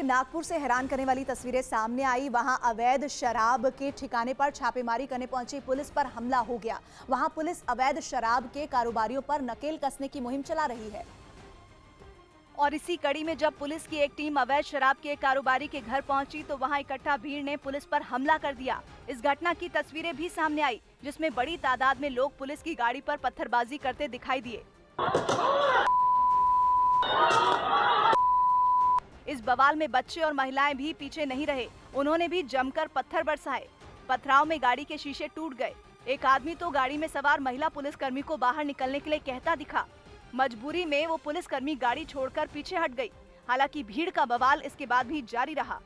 नागपुर से हैरान करने वाली तस्वीरें सामने आई। वहां अवैध शराब के ठिकाने पर छापेमारी करने पहुंची पुलिस पर हमला हो गया। वहां पुलिस अवैध शराब के कारोबारियों पर नकेल कसने की मुहिम चला रही है। और इसी कड़ी में जब पुलिस की एक टीम अवैध शराब के कारोबारी के घर पहुंची तो वहां इकट्ठा भीड़ ने पुलिस पर हमला कर दिया। इस घटना की तस्वीरें भी सामने आई, जिसमें बड़ी तादाद में लोग पुलिस की गाड़ी पर पत्थरबाजी करते दिखाई दिए। इस बवाल में बच्चे और महिलाएं भी पीछे नहीं रहे। उन्होंने भी जमकर पत्थर बरसाए। पथराव में गाड़ी के शीशे टूट गए। एक आदमी तो गाड़ी में सवार महिला पुलिसकर्मी को बाहर निकलने के लिए कहता दिखा। मजबूरी में वो पुलिसकर्मी गाड़ी छोड़कर पीछे हट गई। हालांकि भीड़ का बवाल इसके बाद भी जारी रहा।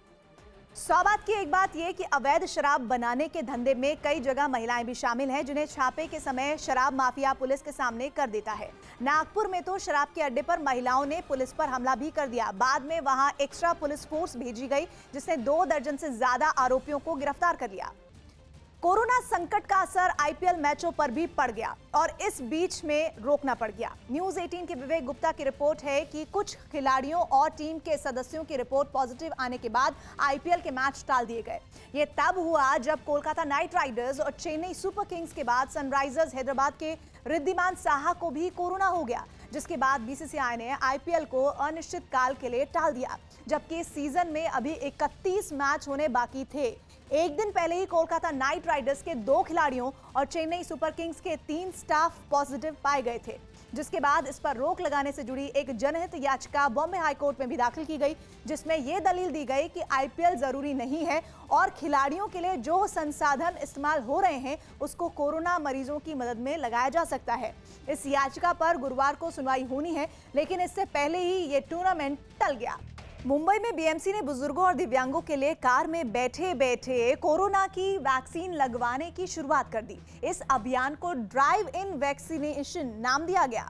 सौ बात की एक बात यह कि अवैध शराब बनाने के धंधे में कई जगह महिलाएं भी शामिल हैं, जिन्हें छापे के समय शराब माफिया पुलिस के सामने कर देता है। नागपुर में तो शराब के अड्डे पर महिलाओं ने पुलिस पर हमला भी कर दिया। बाद में वहां एक्स्ट्रा पुलिस फोर्स भेजी गई, जिसने 2 दर्जन से ज्यादा आरोपियों को गिरफ्तार कर लिया। कोरोना संकट का असर आईपीएल मैचों पर भी पड़ गया और इस बीच में रोकना पड़ गया। न्यूज़ 18 के विवेक गुप्ता की रिपोर्ट है कि कुछ खिलाड़ियों और टीम के सदस्यों की रिपोर्ट पॉजिटिव आने के बाद आईपीएल के मैच टाल दिए गए। ये तब हुआ जब कोलकाता नाइट राइडर्स और चेन्नई सुपर किंग्स के बाद सनराइजर्स हैदराबाद के रिद्धिमान साहा को भी कोरोना हो गया, जिसके बाद बीसीसीआई ने आईपीएल को अनिश्चित काल के लिए टाल दिया। जबकि सीजन में अभी 31 मैच होने बाकी थे। एक दिन पहले ही कोलकाता नाइट राइडर्स के 2 खिलाड़ियों और चेन्नई सुपर किंग्स के 3 स्टाफ पॉजिटिव पाए गए थे, जिसके बाद इस पर रोक लगाने से जुड़ी एक जनहित याचिका बॉम्बे हाईकोर्ट में भी दाखिल की गई, जिसमें यह दलील दी गई कि आईपीएल जरूरी नहीं है और खिलाड़ियों के लिए जो संसाधन इस्तेमाल हो रहे हैं उसको कोरोना मरीजों की मदद में लगाया जा सकता है। इस याचिका पर गुरुवार को सुनवाई होनी है, लेकिन इससे पहले ही ये टूर्नामेंट टल गया। मुंबई में बीएमसी ने बुजुर्गों और दिव्यांगों के लिए कार में बैठे बैठे कोरोना की वैक्सीन लगवाने की शुरुआत कर दी। इस अभियान को ड्राइव इन वैक्सीनेशन नाम दिया गया,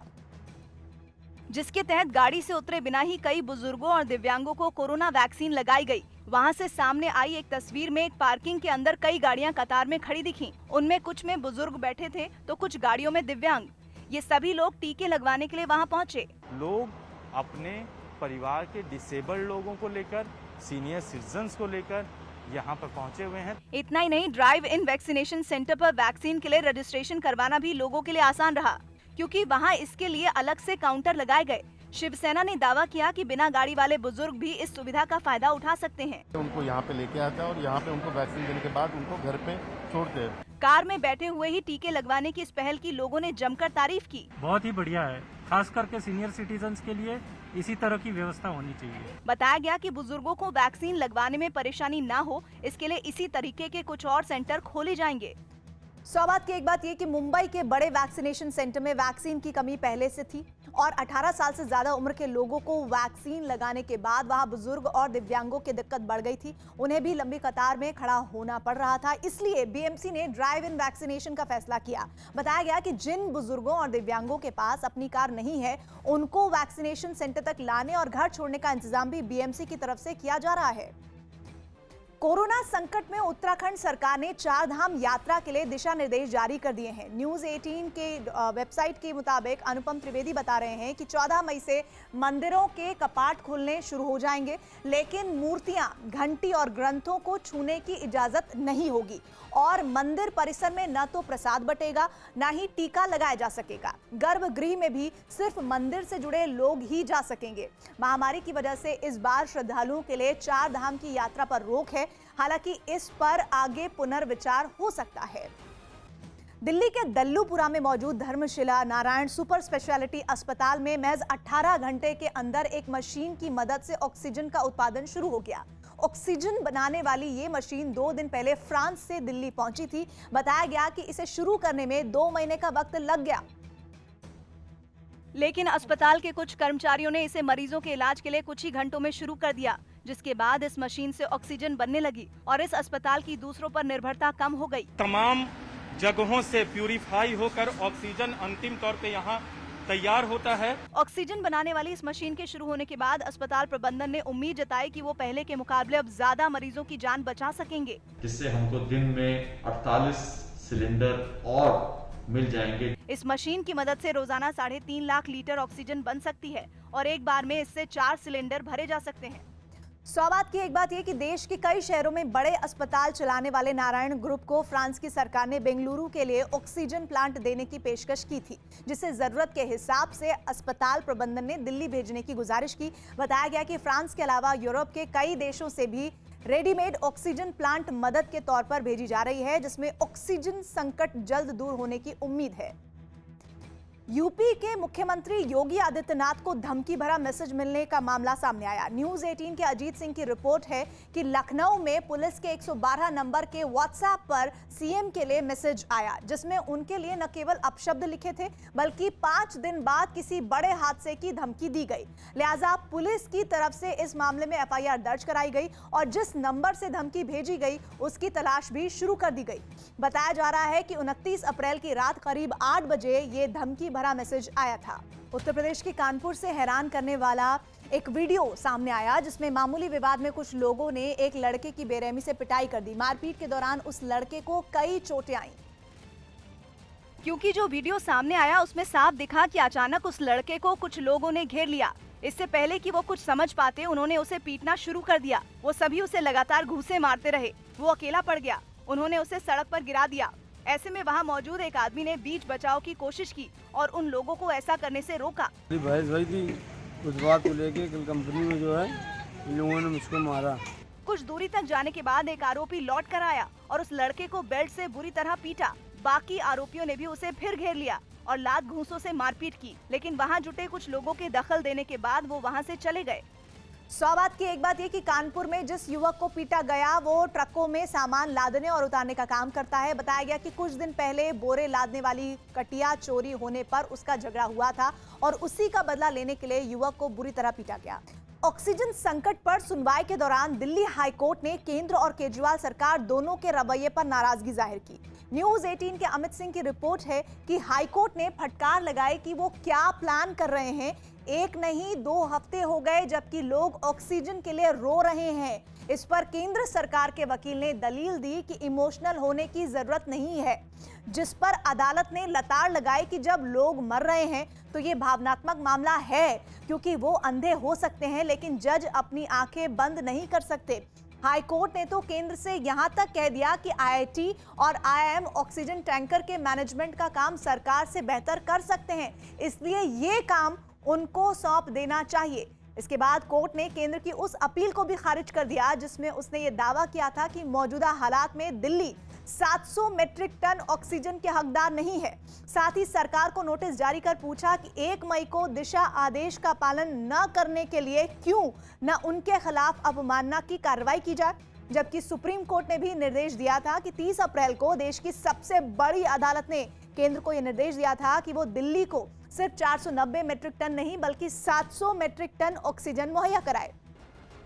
जिसके तहत गाड़ी से उतरे बिना ही कई बुजुर्गों और दिव्यांगों को कोरोना वैक्सीन लगाई गई। वहां से सामने आई एक तस्वीर में एक पार्किंग के अंदर कई गाड़ियां कतार में खड़ी दिखीं। उनमें कुछ में बुजुर्ग बैठे थे तो कुछ गाड़ियों में दिव्यांग। ये सभी लोग टीके लगवाने के लिए वहां पहुंचे। लोग अपने परिवार के डिसेबल्ड लोगों को लेकर, सीनियर सिटीजन्स को लेकर यहाँ पर पहुँचे हुए हैं। इतना ही नहीं, ड्राइव इन वैक्सीनेशन सेंटर पर वैक्सीन के लिए रजिस्ट्रेशन करवाना भी लोगों के लिए आसान रहा, क्योंकि वहाँ इसके लिए अलग से काउंटर लगाए गए। शिवसेना ने दावा किया कि बिना गाड़ी वाले बुजुर्ग भी इस सुविधा का फायदा उठा सकते हैं। उनको यहाँ पे लेके आता है और यहाँ पे उनको वैक्सीन देने के बाद उनको घर पे छोड़ते हैं। कार में बैठे हुए ही टीके लगवाने की इस पहल की लोगों ने जमकर तारीफ की। बहुत ही बढ़िया है, खास करके सीनियर सिटीजन्स के लिए इसी तरह की व्यवस्था होनी चाहिए। बताया गया कि बुजुर्गों को वैक्सीन लगवाने में परेशानी न हो, इसके लिए इसी तरीके के कुछ और सेंटर खोले जाएंगे। सौ बात की एक बात यह कि मुंबई के बड़े वैक्सीनेशन सेंटर में वैक्सीन की कमी पहले से थी और 18 साल से ज्यादा उम्र के लोगों को वैक्सीन लगाने के बाद वहां बुजुर्ग और दिव्यांगों की दिक्कत बढ़ गई थी। उन्हें भी लंबी कतार में खड़ा होना पड़ रहा था। इसलिए बीएमसी ने ड्राइव इन वैक्सीनेशन का फैसला किया। बताया गया कि जिन बुजुर्गों और दिव्यांगों के पास अपनी कार नहीं है, उनको वैक्सीनेशन सेंटर तक लाने और घर छोड़ने का इंतजाम भी बीएमसी की तरफ से किया जा रहा है। कोरोना संकट में उत्तराखंड सरकार ने 4 धाम यात्रा के लिए दिशा निर्देश जारी कर दिए हैं। न्यूज़ 18 के वेबसाइट के मुताबिक अनुपम त्रिवेदी बता रहे हैं कि 14 मई से मंदिरों के कपाट खुलने शुरू हो जाएंगे, लेकिन मूर्तियां, घंटी और ग्रंथों को छूने की इजाजत नहीं होगी और मंदिर परिसर में न तो प्रसाद बटेगा, न ही टीका लगाया जा सकेगा। गर्भगृह में भी सिर्फ मंदिर से जुड़े लोग ही जा सकेंगे। महामारी की वजह से इस बार श्रद्धालुओं के लिए 4 धाम की यात्रा पर रोक है। हालांकि इस पर आगे पुनर्विचार हो सकता है। दिल्ली के दल्लूपुरा में मौजूद धर्मशिला नारायण सुपर स्पेशलिटी अस्पताल में महज 18 घंटे के अंदर एक मशीन की मदद से ऑक्सीजन का उत्पादन शुरू हो गया। ऑक्सीजन बनाने वाली ये मशीन 2 दिन पहले फ्रांस से दिल्ली पहुंची थी। बताया गया कि इसे शुरू करने में 2 महीने का वक्त लग गया, लेकिन अस्पताल के कुछ कर्मचारियों ने इसे मरीजों के इलाज के लिए कुछ ही घंटों में शुरू कर दिया, जिसके बाद इस मशीन से ऑक्सीजन बनने लगी और इस अस्पताल की दूसरों पर निर्भरता कम हो गई। तमाम जगहों से प्यूरिफाई होकर ऑक्सीजन अंतिम तौर पे यहाँ तैयार होता है। ऑक्सीजन बनाने वाली इस मशीन के शुरू होने के बाद अस्पताल प्रबंधन ने उम्मीद जताई कि वो पहले के मुकाबले अब ज्यादा मरीजों की जान बचा सकेंगे, जिससे हमको दिन में 48 सिलेंडर और मिल जाएंगे। इस मशीन की मदद से रोजाना 3.5 लाख लीटर ऑक्सीजन बन सकती है और एक बार में इससे 4 सिलेंडर भरे जा सकते हैं। सौगात की एक बात यह कि देश के कई शहरों में बड़े अस्पताल चलाने वाले नारायण ग्रुप को फ्रांस की सरकार ने बेंगलुरु के लिए ऑक्सीजन प्लांट देने की पेशकश की थी, जिसे जरूरत के हिसाब से अस्पताल प्रबंधन ने दिल्ली भेजने की गुजारिश की। बताया गया कि फ्रांस के अलावा यूरोप के कई देशों से भी रेडीमेड ऑक्सीजन प्लांट मदद के तौर पर भेजी जा रही है, जिसमें ऑक्सीजन संकट जल्द दूर होने की उम्मीद है। यूपी के मुख्यमंत्री योगी आदित्यनाथ को धमकी भरा मैसेज मिलने का मामला सामने आया। न्यूज 18 के अजीत सिंह की रिपोर्ट है कि लखनऊ में पुलिस के 112 नंबर के व्हाट्सएप पर सीएम के लिए मैसेज आया, जिसमें उनके लिए न केवल अपशब्द लिखे थे बल्कि 5 दिन बाद किसी बड़े हादसे की धमकी दी गई। लिहाजा पुलिस की तरफ से इस मामले में एफआईआर दर्ज कराई गई और जिस नंबर से धमकी भेजी गई उसकी तलाश भी शुरू कर दी गई। बताया जा रहा है कि 29 अप्रैल की रात करीब 8 बजे ये धमकी भरा मैसेज आया था। उत्तर प्रदेश के कानपुर से हैरान करने वाला एक वीडियो सामने आया, जिसमें मामूली विवाद में कुछ लोगों ने एक लड़के की बेरहमी से पिटाई कर दी। मारपीट के दौरान उस लड़के को कई चोटें आईं। क्योंकि जो वीडियो सामने आया उसमें साफ दिखा कि अचानक उस लड़के को कुछ लोगों ने घेर लिया। इससे पहले कि वो कुछ समझ पाते उन्होंने उसे पीटना शुरू कर दिया। वो सभी उसे लगातार घूंसे मारते रहे। वो अकेला पड़ गया। उन्होंने उसे सड़क पर गिरा दिया। ऐसे में वहाँ मौजूद एक आदमी ने बीच बचाव की कोशिश की और उन लोगों को ऐसा करने से रोका। बहस भाई थी उस बात को लेके, कल कंपनी में जो है इन लोगों ने मुझको मारा। कुछ दूरी तक जाने के बाद एक आरोपी लौट कर आया और उस लड़के को बेल्ट से बुरी तरह पीटा। बाकी आरोपियों ने भी उसे फिर घेर लिया और लात घूंसों से मारपीट की, लेकिन वहाँ जुटे कुछ लोगों के दखल देने के बाद वो वहाँ से चले गए। सौगात की एक बात ये कि कानपुर में जिस युवक को पीटा गया वो ट्रकों में सामान लादने और उतारने का काम करता है। बताया गया कि कुछ दिन पहले बोरे लादने वाली कटिया चोरी होने पर उसका झगड़ा हुआ था और उसी का बदला लेने के लिए युवक को बुरी तरह पीटा गया। ऑक्सीजन संकट पर सुनवाई के दौरान दिल्ली हाईकोर्ट ने केंद्र और केजरीवाल सरकार दोनों के रवैये पर नाराजगी जाहिर की। न्यूज 18 के अमित सिंह की रिपोर्ट है कि हाईकोर्ट ने फटकार लगाई कि वो क्या प्लान कर रहे हैं। 1 नहीं 2 हफ्ते हो गए जबकि लोग ऑक्सीजन के लिए रो रहे हैं। इस पर केंद्र सरकार के वकील ने दलील दी कि इमोशनल होने की जरूरत नहीं है, जिस पर अदालत ने लताड़ लगाई कि जब लोग मर रहे हैं तो ये भावनात्मक मामला है, क्योंकि वो अंधे हो सकते हैं लेकिन जज अपनी आंखें बंद नहीं कर सकते। हाईकोर्ट ने तो केंद्र से यहां तक कह दिया कि आईआईटी और आईआईएम ऑक्सीजन टैंकर के मैनेजमेंट का काम सरकार से बेहतर कर सकते हैं, इसलिए ये काम उनको सौंप देना चाहिए। इसके बाद कोर्ट ने केंद्र की उस अपील को भी खारिज कर दिया जिसमें उसने ये दावा किया था कि मौजूदा हालात में दिल्ली 700 मीट्रिक टन ऑक्सीजन के हकदार नहीं है। साथ ही सरकार को नोटिस जारी कर पूछा कि 1 मई को दिशा आदेश का पालन न करने के लिए क्यों न उनके खिलाफ अवमानना की कार्रवाई की जाए। जबकि सुप्रीम कोर्ट ने भी निर्देश दिया था कि 30 अप्रैल को देश की सबसे बड़ी अदालत ने केंद्र को यह निर्देश दिया था कि वो दिल्ली को सिर्फ 490 मीट्रिक टन नहीं बल्कि 700 मीट्रिक टन ऑक्सीजन मुहैया कराए।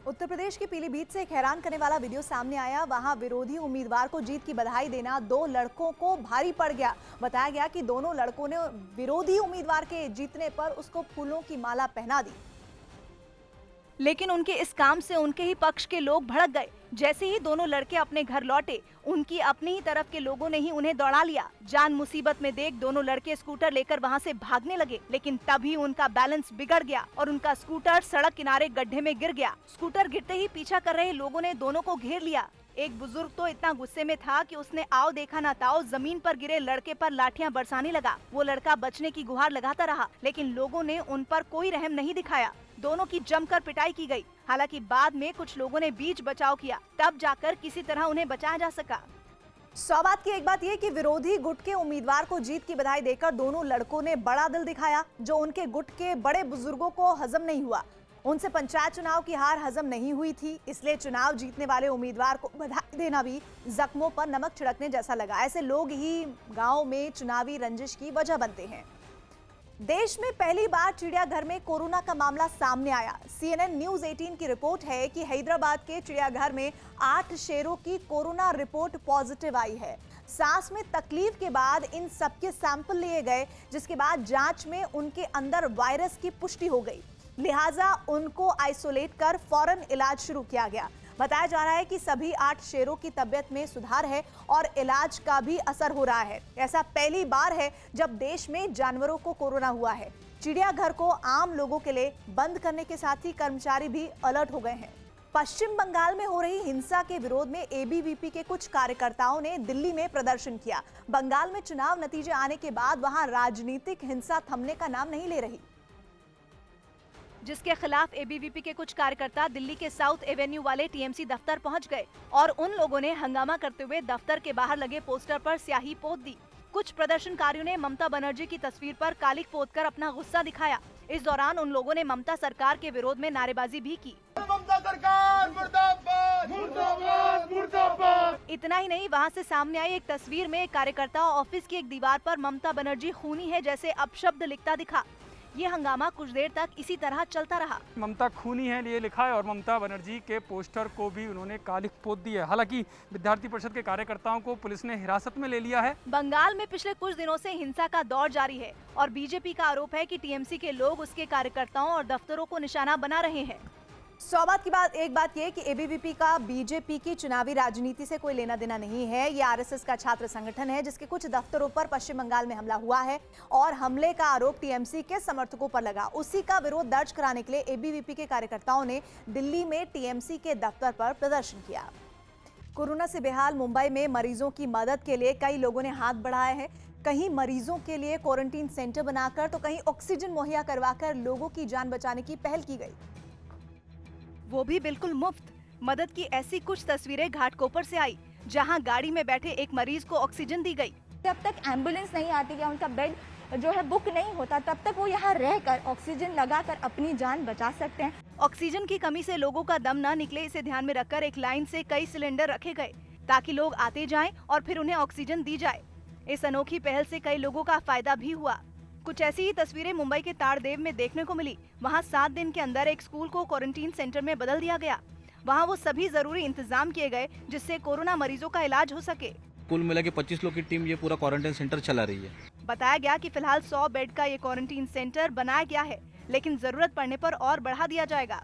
उत्तर प्रदेश के पीलीभीत से एक हैरान करने वाला वीडियो सामने आया। वहां विरोधी उम्मीदवार को जीत की बधाई देना 2 लड़कों को भारी पड़ गया। बताया गया कि दोनों लड़कों ने विरोधी उम्मीदवार के जीतने पर उसको फूलों की माला पहना दी, लेकिन उनके इस काम से उनके ही पक्ष के लोग भड़क गए। जैसे ही दोनों लड़के अपने घर लौटे, उनकी अपनी ही तरफ के लोगों ने ही उन्हें दौड़ा लिया। जान मुसीबत में देख दोनों लड़के स्कूटर लेकर वहां से भागने लगे, लेकिन तभी उनका बैलेंस बिगड़ गया और उनका स्कूटर सड़क किनारे गड्ढे में गिर गया। स्कूटर गिरते ही पीछा कर रहे लोगों ने दोनों को घेर लिया। एक बुजुर्ग तो इतना गुस्से में था कि उसने आओ देखा ना ताओ जमीन पर गिरे लड़के पर लाठियां बरसाने लगा। वो लड़का बचने की गुहार लगाता रहा, लेकिन लोगों ने उन पर कोई रहम नहीं दिखाया। दोनों की जमकर पिटाई की गई। हालांकि बाद में कुछ लोगों ने बीच बचाव किया, तब जाकर किसी तरह उन्हें बचाया जा सका। सौगात की एक बात यह कि विरोधी गुट के उम्मीदवार को जीत की बधाई देकर दोनों लड़कों ने बड़ा दिल दिखाया, जो उनके गुट के बड़े बुजुर्गों को हजम नहीं हुआ। उनसे पंचायत चुनाव की हार हजम नहीं हुई थी, इसलिए चुनाव जीतने वाले उम्मीदवार को बधाई देना भी जख्मों पर नमक छिड़कने जैसा लगा। ऐसे लोग ही गांव में चुनावी रंजिश की वजह बनते हैं। देश में पहली बार चिड़ियाघर में कोरोना का मामला सामने आया। CNN न्यूज 18 की रिपोर्ट है कि हैदराबाद के चिड़ियाघर में 8 शेरों की कोरोना रिपोर्ट पॉजिटिव आई है। सांस में तकलीफ के बाद इन सबके सैंपल लिए गए, जिसके बाद जांच में उनके अंदर वायरस की पुष्टि हो गई। लिहाजा उनको आइसोलेट कर फौरन इलाज शुरू किया गया। बताया जा रहा है कि सभी 8 शेरों की तबीयत में सुधार है और इलाज का भी असर हो रहा है। ऐसा पहली बार है जब देश में जानवरों को कोरोना हुआ है। चिड़ियाघर को आम लोगों के लिए बंद करने के साथ ही कर्मचारी भी अलर्ट हो गए हैं। पश्चिम बंगाल में हो रही हिंसा के विरोध में एबीवीपी के कुछ कार्यकर्ताओं ने दिल्ली में प्रदर्शन किया। बंगाल में चुनाव नतीजे आने के बाद वहां राजनीतिक हिंसा थमने का नाम नहीं ले रही, जिसके खिलाफ एबीवीपी के कुछ कार्यकर्ता दिल्ली के साउथ एवेन्यू वाले टीएमसी दफ्तर पहुंच गए और उन लोगों ने हंगामा करते हुए दफ्तर के बाहर लगे पोस्टर पर स्याही पोत दी। कुछ प्रदर्शनकारियों ने ममता बनर्जी की तस्वीर पर कालिक पोतकर अपना गुस्सा दिखाया। इस दौरान उन लोगों ने ममता सरकार के विरोध में नारेबाजी भी की। ममता सरकार मुर्दाबाद, मुर्दाबाद, मुर्दाबाद। इतना ही नहीं, वहां से सामने आई एक तस्वीर में एक कार्यकर्ता ऑफिस की एक दीवार पर ममता बनर्जी खूनी है जैसे अपशब्द लिखता दिखा। ये हंगामा कुछ देर तक इसी तरह चलता रहा। ममता खूनी है ये लिखा है और ममता बनर्जी के पोस्टर को भी उन्होंने कालिक पोत दी है। हालांकि विद्यार्थी परिषद के कार्यकर्ताओं को पुलिस ने हिरासत में ले लिया है। बंगाल में पिछले कुछ दिनों से हिंसा का दौर जारी है और बीजेपी का आरोप है कि टीएमसी के लोग उसके कार्यकर्ताओं और दफ्तरों को निशाना बना रहे हैं। 100 बात की बात एक बात यह कि एबीवीपी का बीजेपी की चुनावी राजनीति से कोई लेना देना नहीं है। ये आरएसएस का छात्र संगठन है जिसके कुछ दफ्तरों पर पश्चिम बंगाल में हमला हुआ है और हमले का आरोप टीएमसी के समर्थकों पर लगा। उसी का विरोध दर्ज कराने के लिए एबीवीपी के कार्यकर्ताओं ने दिल्ली में टीएमसी के दफ्तर पर प्रदर्शन किया। कोरोना से बेहाल मुंबई में मरीजों की मदद के लिए कई लोगों ने हाथ बढ़ाए हैं। कहीं मरीजों के लिए क्वारंटीन सेंटर बनाकर तो कहीं ऑक्सीजन मुहैया करवाकर लोगों की जान बचाने की पहल की गई, वो भी बिल्कुल मुफ्त। मदद की ऐसी कुछ तस्वीरें घाटकोपर से आई जहां गाड़ी में बैठे एक मरीज को ऑक्सीजन दी गई। जब तक एम्बुलेंस नहीं आती या उनका बेड जो है बुक नहीं होता तब तक वो यहाँ रहकर ऑक्सीजन लगाकर अपनी जान बचा सकते हैं। ऑक्सीजन की कमी से लोगों का दम न निकले, इसे ध्यान में रखकर एक लाइन से कई सिलेंडर रखे गए ताकि लोग आते जाएं और फिर उन्हें ऑक्सीजन दी जाए। इस अनोखी पहल से कई लोगों का फायदा भी हुआ। कुछ ऐसी ही तस्वीरें मुंबई के ताड़देव में देखने को मिली। वहां 7 दिन के अंदर एक स्कूल को क्वारंटीन सेंटर में बदल दिया गया। वहां वो सभी जरूरी इंतजाम किए गए जिससे कोरोना मरीजों का इलाज हो सके। कुल मिला के 25 लोग की टीम ये पूरा क्वारंटाइन सेंटर चला रही है। बताया गया कि फिलहाल 100 बेड का ये क्वारंटीन सेंटर बनाया गया है, लेकिन जरूरत पड़ने पर और बढ़ा दिया जाएगा।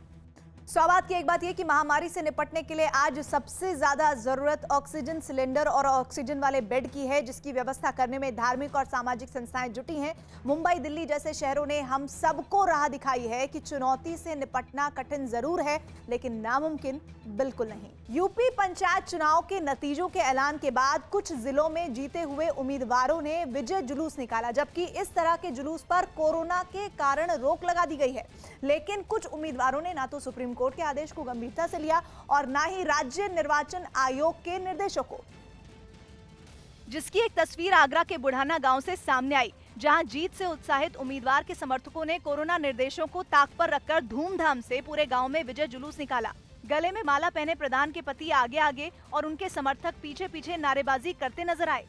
100 बात की एक बात यह कि महामारी से निपटने के लिए आज सबसे ज्यादा जरूरत ऑक्सीजन सिलेंडर और ऑक्सीजन वाले बेड की है, जिसकी व्यवस्था करने में धार्मिक और सामाजिक संस्थाएं जुटी हैं। मुंबई, दिल्ली जैसे शहरों ने हम सबको राह दिखाई है कि चुनौती से निपटना कठिन जरूर है लेकिन नामुमकिन बिल्कुल नहीं। यूपी पंचायत चुनाव के नतीजों के ऐलान के बाद कुछ जिलों में जीते हुए उम्मीदवारों ने विजय जुलूस निकाला, जबकि इस तरह के जुलूस पर कोरोना के कारण रोक लगा दी गई है। लेकिन कुछ उम्मीदवारों ने ना तो सुप्रीम कोर्ट के आदेश को गंभीरता से लिया और ना ही राज्य निर्वाचन आयोग के निर्देशों को, जिसकी एक तस्वीर आगरा के बुढ़ाना गांव से सामने आई, जहां जीत से उत्साहित उम्मीदवार के समर्थकों ने कोरोना निर्देशों को ताक पर रखकर धूमधाम से पूरे गांव में विजय जुलूस निकाला। गले में माला पहने प्रधान के पति आगे आगे और उनके समर्थक पीछे पीछे नारेबाजी करते नजर आए।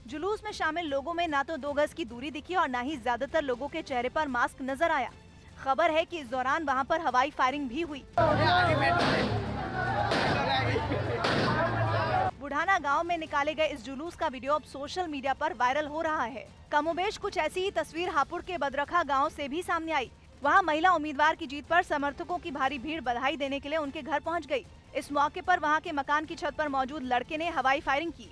जुलूस में शामिल लोगों में ना तो 2 गज की दूरी दिखी और ना ही ज्यादातर लोगों के चेहरे पर मास्क नजर आया। खबर है कि इस दौरान वहां पर हवाई फायरिंग भी हुई। बुढ़ाना गांव में निकाले गए इस जुलूस का वीडियो अब सोशल मीडिया पर वायरल हो रहा है। कमोबेश कुछ ऐसी ही तस्वीर हापुड़ के बदरखा गांव से भी सामने आई। वहां महिला उम्मीदवार की जीत पर समर्थकों की भारी भीड़ बधाई देने के लिए उनके घर पहुंच गई। इस मौके पर वहां के मकान की छत पर मौजूद लड़के ने हवाई फायरिंग की।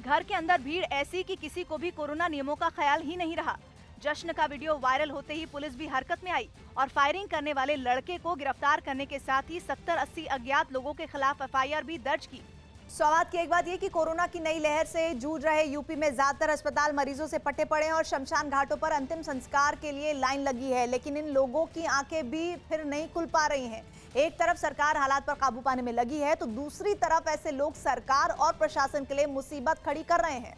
घर के अंदर भीड़ ऐसी कि किसी को भी कोरोना नियमों का ख्याल ही नहीं रहा। जश्न का वीडियो वायरल होते ही पुलिस भी हरकत में आई और फायरिंग करने वाले लड़के को गिरफ्तार करने के साथ ही 70-80 अज्ञात लोगों के खिलाफ एफआईआर भी दर्ज की। 100 बात की एक बात यह कि कोरोना की नई लहर से जूझ रहे यूपी में ज्यादातर अस्पताल मरीजों से पटे पड़े हैं और शमशान घाटों पर अंतिम संस्कार के लिए लाइन लगी है, लेकिन इन लोगों की आंखें भी फिर नहीं खुल पा रही हैं। एक तरफ सरकार हालात पर काबू पाने में लगी है तो दूसरी तरफ ऐसे लोग सरकार और प्रशासन के लिए मुसीबत खड़ी कर रहे हैं।